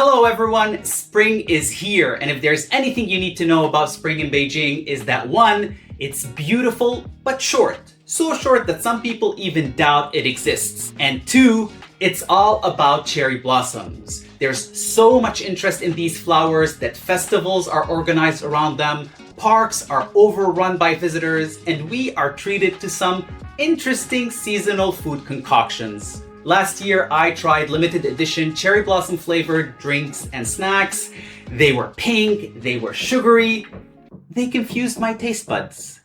Hello everyone, spring is here, and if there's anything you need to know about spring in Beijing is that 1, it's beautiful but short. So short that some people even doubt it exists. And 2, it's all about cherry blossoms. There's so much interest in these flowers that festivals are organized around them, parks are overrun by visitors, and we are treated to some interesting seasonal food concoctions. Last year, I tried limited edition cherry blossom flavored drinks and snacks. They were pink, they were sugary. They confused my taste buds.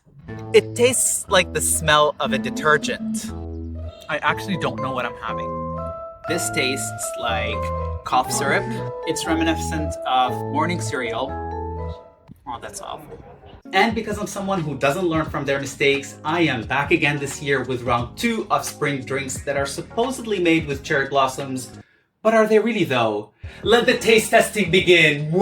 It tastes like the smell of a detergent. I actually don't know what I'm having. This tastes like cough syrup. It's reminiscent of morning cereal. Oh, that's awful. And because I'm someone who doesn't learn from their mistakes, I am back again this year with round 2 of spring drinks that are supposedly made with cherry blossoms. But are they really though? Let the taste testing begin!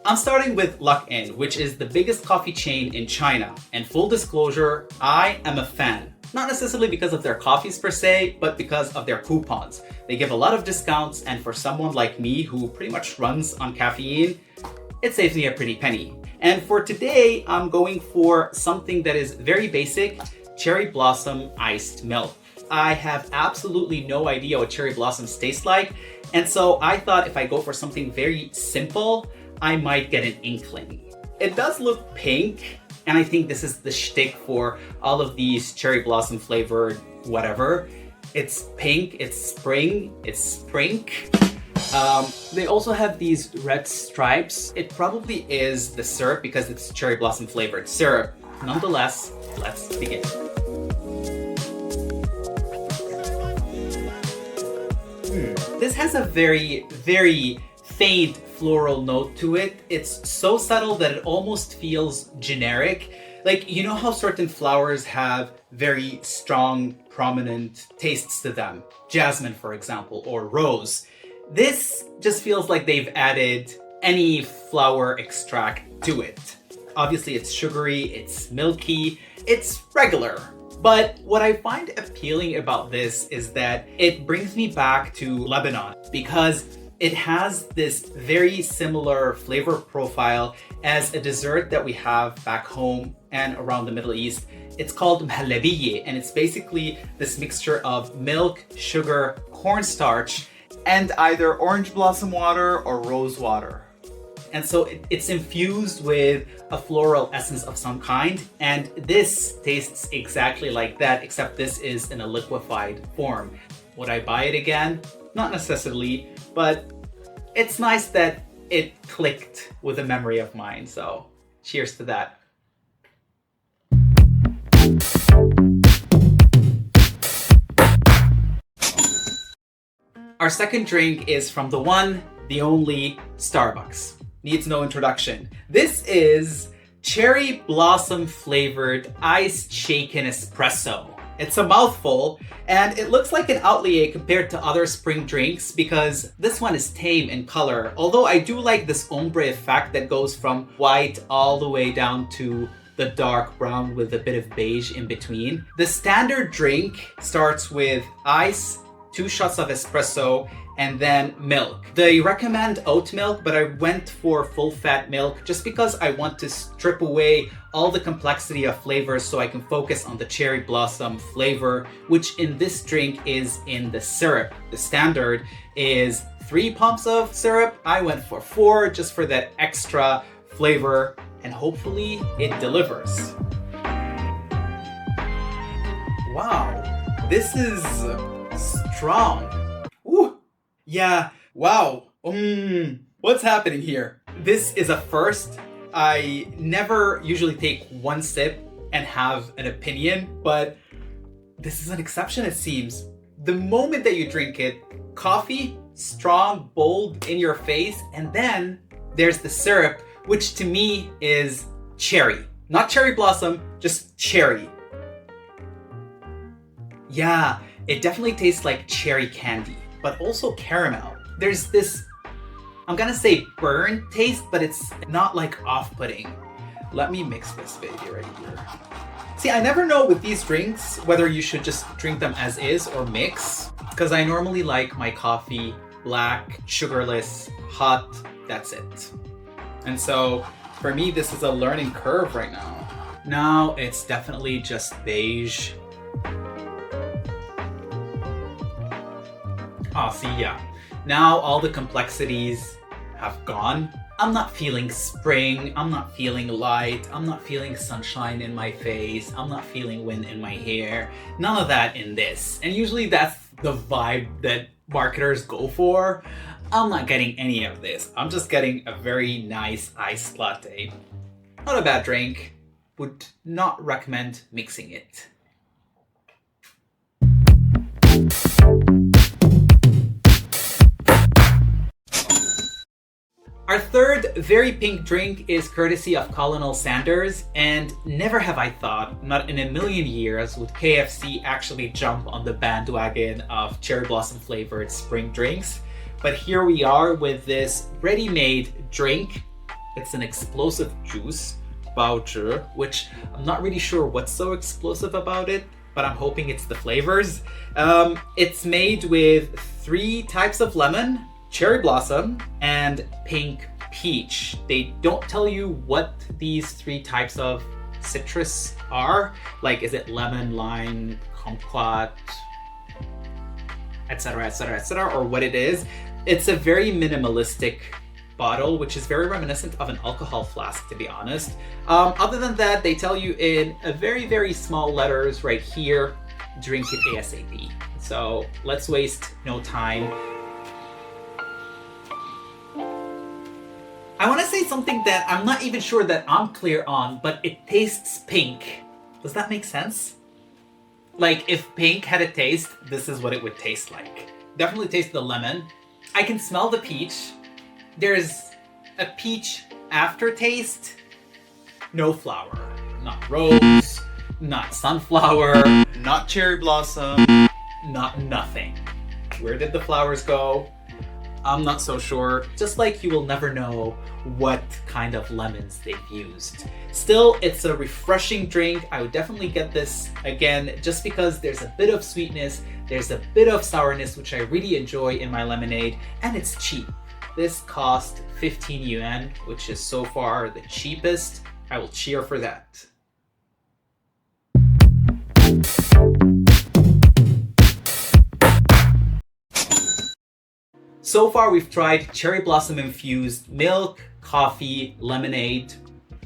I'm starting with Luckin, which is the biggest coffee chain in China. And full disclosure, I am a fan. Not necessarily because of their coffees per se, but because of their coupons. They give a lot of discounts, and for someone like me who pretty much runs on caffeine, it saves me a pretty penny. And for today, I'm going for something that is very basic, cherry blossom iced milk. I have absolutely no idea what cherry blossoms taste like, and so I thought if I go for something very simple, I might get an inkling. It does look pink, and I think this is the shtick for all of these cherry blossom flavored whatever. It's pink, it's spring, it's sprink. They also have these red stripes. It probably is the syrup because it's cherry blossom flavored syrup. Nonetheless, let's begin. This has a very, very faint floral note to it. It's so subtle that it almost feels generic. Like, you know how certain flowers have very strong, prominent tastes to them? Jasmine, for example, or rose. This just feels like they've added any flower extract to it. Obviously, it's sugary, it's milky, it's regular. But what I find appealing about this is that it brings me back to Lebanon because it has this very similar flavor profile as a dessert that we have back home and around the Middle East. It's called mhalabiye, and it's basically this mixture of milk, sugar, cornstarch, and either orange blossom water or rose water. And so it's infused with a floral essence of some kind, and this tastes exactly like that, except this is in a liquefied form. Would I buy it again? Not necessarily, but it's nice that it clicked with a memory of mine, so cheers to that. Our second drink is from the one, the only Starbucks. Needs no introduction. This is cherry blossom flavored iced shaken espresso. It's a mouthful, and it looks like an outlier compared to other spring drinks because this one is tame in color, although I do like this ombre effect that goes from white all the way down to the dark brown with a bit of beige in between. The standard drink starts with ice, 2 shots of espresso, and then milk. They recommend oat milk, but I went for full-fat milk just because I want to strip away all the complexity of flavors so I can focus on the cherry blossom flavor, which in this drink is in the syrup. The standard is 3 pumps of syrup. I went for 4 just for that extra flavor, and hopefully it delivers. Wow, this is strong. Ooh. Yeah, wow. What's happening here? This is a first. I never usually take 1 sip and have an opinion, but this is an exception, it seems. The moment that you drink it, coffee, strong, bold, in your face, and then there's the syrup, which to me is cherry. Not cherry blossom, just cherry. Yeah, it definitely tastes like cherry candy, but also caramel. There's this, I'm gonna say burnt taste, but it's not like off-putting. Let me mix this baby right here. See, I never know with these drinks whether you should just drink them as is or mix, because I normally like my coffee black, sugarless, hot, that's it. And so for me, this is a learning curve right now. Now it's definitely just beige. Oh, see, yeah. Now all the complexities have gone. I'm not feeling spring, I'm not feeling light, I'm not feeling sunshine in my face, I'm not feeling wind in my hair. None of that in this. And usually that's the vibe that marketers go for. I'm not getting any of this. I'm just getting a very nice iced latte. Not a bad drink. Would not recommend mixing it. Our third very pink drink is courtesy of Colonel Sanders, and never have I thought, not in a million years, would KFC actually jump on the bandwagon of cherry blossom flavored spring drinks. But here we are with this ready-made drink. It's an explosive juice, baozi, which I'm not really sure what's so explosive about it, but I'm hoping it's the flavors. It's made with 3 types of lemon, cherry blossom, and pink peach. They don't tell you what these 3 types of citrus are. Like, is it lemon, lime, kumquat, etc., etc., etc., or what it is. It's a very minimalistic bottle, which is very reminiscent of an alcohol flask, to be honest. Other than that, they tell you in a very, very small letters right here, drink it ASAP. So let's waste no time. I want to say something that I'm not even sure that I'm clear on, but it tastes pink. Does that make sense? Like, if pink had a taste, this is what it would taste like. Definitely taste the lemon. I can smell the peach. There's a peach aftertaste. No flower. Not rose, not sunflower, not cherry blossom, not nothing. Where did the flowers go? I'm not so sure. Just like you will never know what kind of lemons they've used. Still, it's a refreshing drink. I would definitely get this again, just because there's a bit of sweetness, there's a bit of sourness, which I really enjoy in my lemonade, and it's cheap. This cost 15 yuan, which is so far the cheapest. I will cheer for that. So far we've tried cherry blossom infused milk, coffee, lemonade.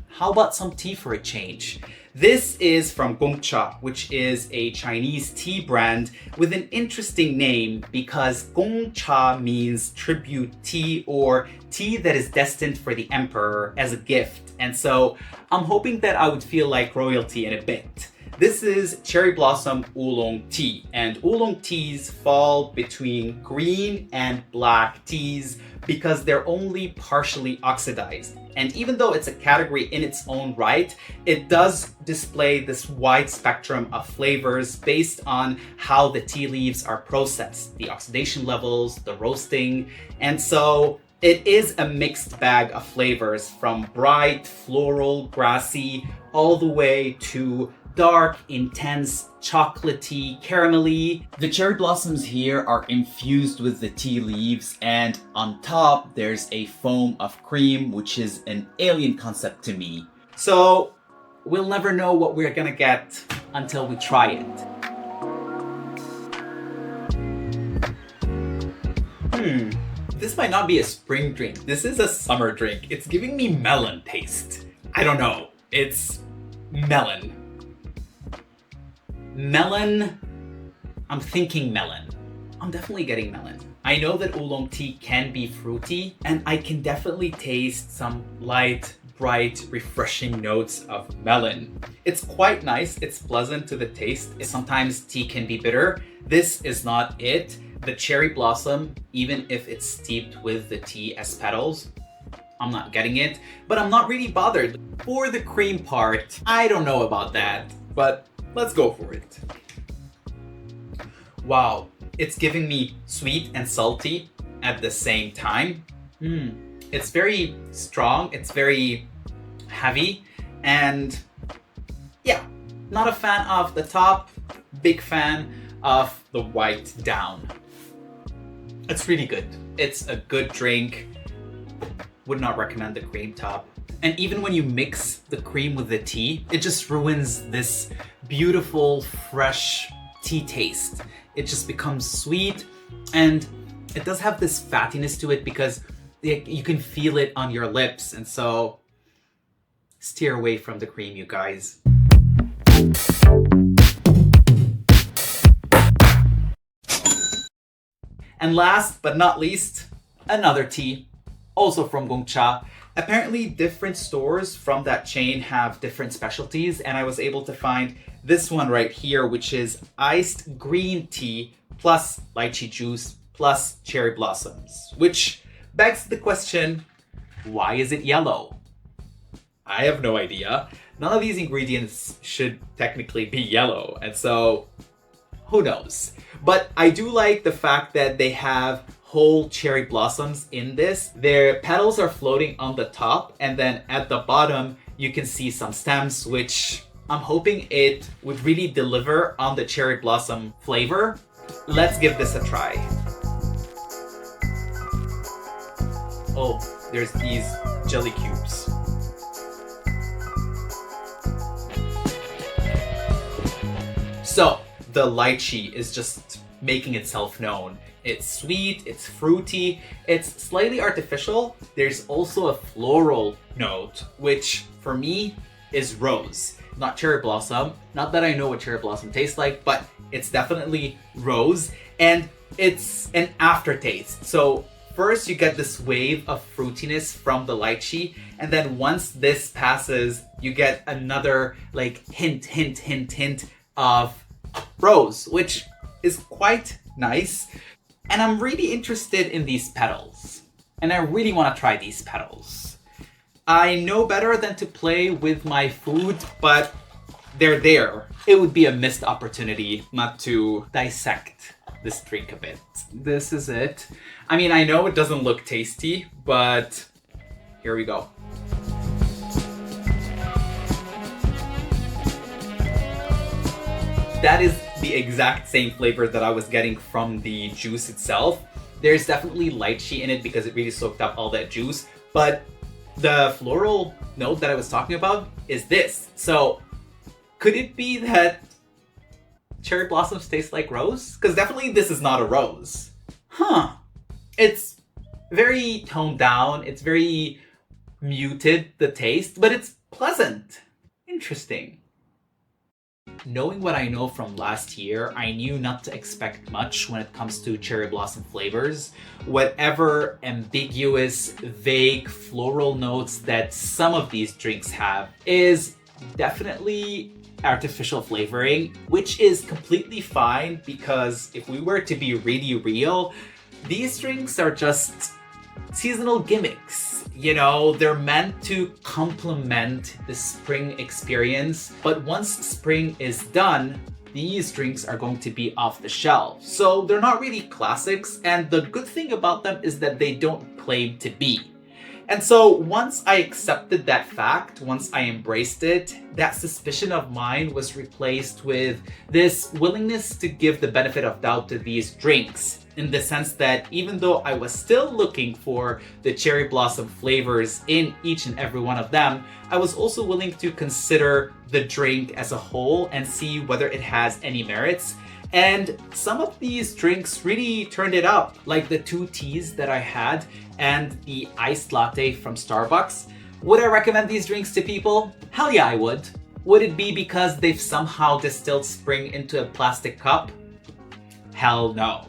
How about some tea for a change? This is from Gong, which is a Chinese tea brand with an interesting name because Gong Cha means tribute tea or tea that is destined for the emperor as a gift. And so I'm hoping that I would feel like royalty in a bit. This is cherry blossom oolong tea, and oolong teas fall between green and black teas because they're only partially oxidized. And even though it's a category in its own right, it does display this wide spectrum of flavors based on how the tea leaves are processed, the oxidation levels, the roasting, and so it is a mixed bag of flavors from bright, floral, grassy, all the way to dark, intense, chocolatey, caramelly. The cherry blossoms here are infused with the tea leaves, and on top there's a foam of cream, which is an alien concept to me. So we'll never know what we're gonna get until we try it. This might not be a spring drink. This is a summer drink. It's giving me melon taste. I don't know. It's melon. Melon. I'm thinking melon. I'm definitely getting melon. I know that oolong tea can be fruity, and I can definitely taste some light, bright, refreshing notes of melon. It's quite nice. It's pleasant to the taste. Sometimes tea can be bitter. This is not it. The cherry blossom, even if it's steeped with the tea as petals, I'm not getting it, but I'm not really bothered. For the cream part, I don't know about that, but let's go for it. Wow, it's giving me sweet and salty at the same time. It's very strong, it's very heavy, And yeah, not a fan of the top, big fan of the white down. It's really good. It's a good drink. Would not recommend the cream top. And even when you mix the cream with the tea, it just ruins this beautiful, fresh tea taste. It just becomes sweet, and it does have this fattiness to it because you can feel it on your lips, and so steer away from the cream, you guys. And last but not least, another tea, also from Gong. Apparently different stores from that chain have different specialties, and I was able to find this one right here, which is iced green tea plus lychee juice plus cherry blossoms, which begs the question, why is it yellow? I have no idea. None of these ingredients should technically be yellow, and so who knows? But I do like the fact that they have whole cherry blossoms in this. Their petals are floating on the top, and then at the bottom you can see some stems, which I'm hoping it would really deliver on the cherry blossom flavor. Let's give this a try. Oh, there's these jelly cubes. So the lychee is just making itself known. It's sweet, it's fruity, it's slightly artificial. There's also a floral note, which for me is rose, not cherry blossom. Not that I know what cherry blossom tastes like, but it's definitely rose, and it's an aftertaste. So first you get this wave of fruitiness from the lychee, and then once this passes, you get another like hint of rose, which is quite nice. And I'm really interested in these petals, and I really want to try these petals. I know better than to play with my food, but they're there. It would be a missed opportunity not to dissect this drink a bit. This is it. I mean, I know it doesn't look tasty, but here we go. That is the exact same flavor that I was getting from the juice itself. There's definitely lychee in it because it really soaked up all that juice, but the floral note that I was talking about is this. So could it be that cherry blossoms taste like rose? Because definitely this is not a rose. Huh. It's very toned down. It's very muted, the taste, but it's pleasant. Interesting. Knowing what I know from last year, I knew not to expect much when it comes to cherry blossom flavors. Whatever ambiguous, vague floral notes that some of these drinks have is definitely artificial flavoring, which is completely fine because if we were to be really real, these drinks are just seasonal gimmicks. You know, they're meant to complement the spring experience, but once spring is done, these drinks are going to be off the shelf. So they're not really classics, and the good thing about them is that they don't claim to be. And so once I accepted that fact, once I embraced it, that suspicion of mine was replaced with this willingness to give the benefit of doubt to these drinks, in the sense that even though I was still looking for the cherry blossom flavors in each and every one of them, I was also willing to consider the drink as a whole and see whether it has any merits. And some of these drinks really turned it up, like the 2 teas that I had and the iced latte from Starbucks. Would I recommend these drinks to people? Hell yeah, I would. Would it be because they've somehow distilled spring into a plastic cup? Hell no.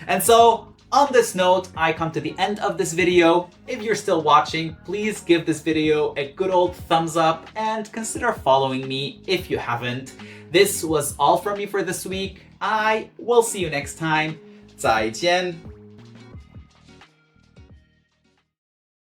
And so, on this note, I come to the end of this video. If you're still watching, please give this video a good old thumbs up and consider following me if you haven't. This was all from me for this week. I will see you next time. 再见.